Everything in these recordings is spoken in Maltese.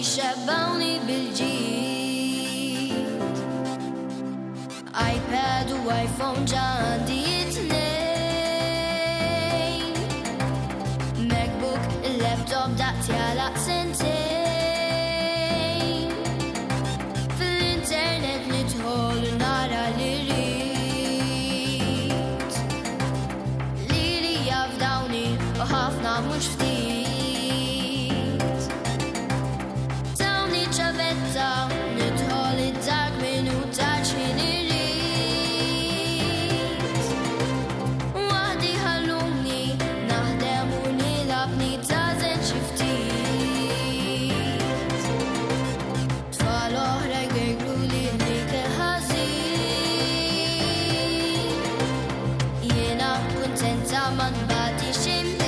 xebbawni bil-ġid. iPad u iPhone ġandi it-tnejn, MacBook, il-laptop daqti għalaq sentejn. Fil-internet nidħol nara li rrid, li jafdawni u ħafna mhux ftit. Dawni ċavetta nidħol id-dak minuta ċin irrid. Waħdi ħalluni naħdem u nilabni tażen xi ftit. Tfal oħra jgħidlu li l-ikel ħażin, jiena kuntenta ma nbagħtix imħin,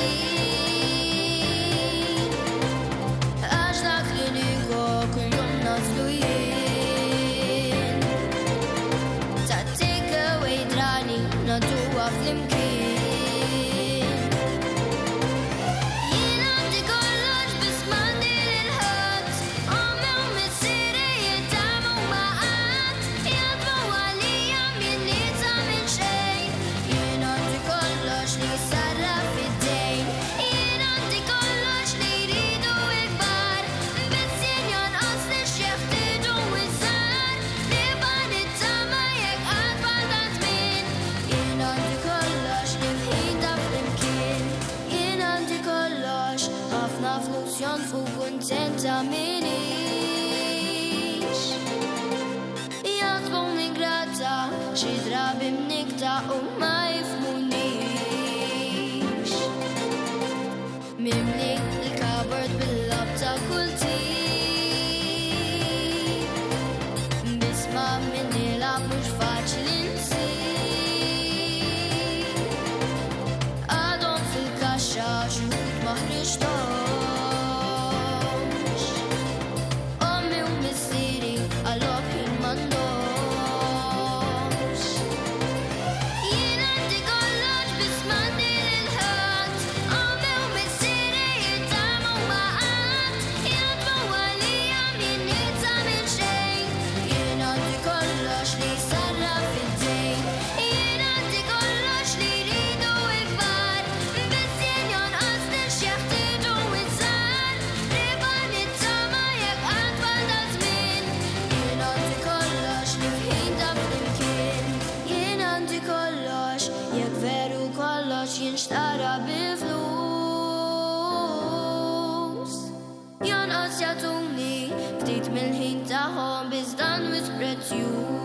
għax dak li nieku kuljum nażlu jien. Ta' takeaway drani naduha flimkien. Jien għandi kollox biss m'għandi lil ħadd, ommi u missieri jitgħamu ma' qatt, jadbu għalija min nitsa minn xejn. Jien għandi kollox li jsarraf fid-dejn, jien għandi kollox li jridu l-kbar, biss jien jonqosni x'jeħtieġu iż-żgħar, nibqa' nittama jekk qatt bada żmien. Jien għandi kollox li bħita flimkien, jien għandi kollox, ħafna flus jonfu kuntenta minix. Jadbuni grata, xi drabi mnikta u ma jifmunix. Mimli l-kabord bil-lab ta' kull tip, bisma min nilab mhux faċli nsib. Għadhom fil-kaxxa xi wħud ma ħriġthomx, ommi u missieri għalhom ħin m'għandhomx. Jien għandi kollox biss m'għandi lil ħadd, ommi u missieri jitgħamu ma' qatt, jadbu għalija min nitsa minn xejn. Jien għandi kollox li jsarraf fid-dejn, jien għandi kollox li jridu l-kbar, biss jien jonqosni x'jeħtieġu iż-żgħar, nibqa' nittama jekk qatt bada żmien. Jien għandi kollox li bħita flimkien, jien għandi kollox jekk veru kollox jinxtara bil-flus. Jonqos jagħtuni ftit mill-ħin tagħhom biss dan wis prezzjuż.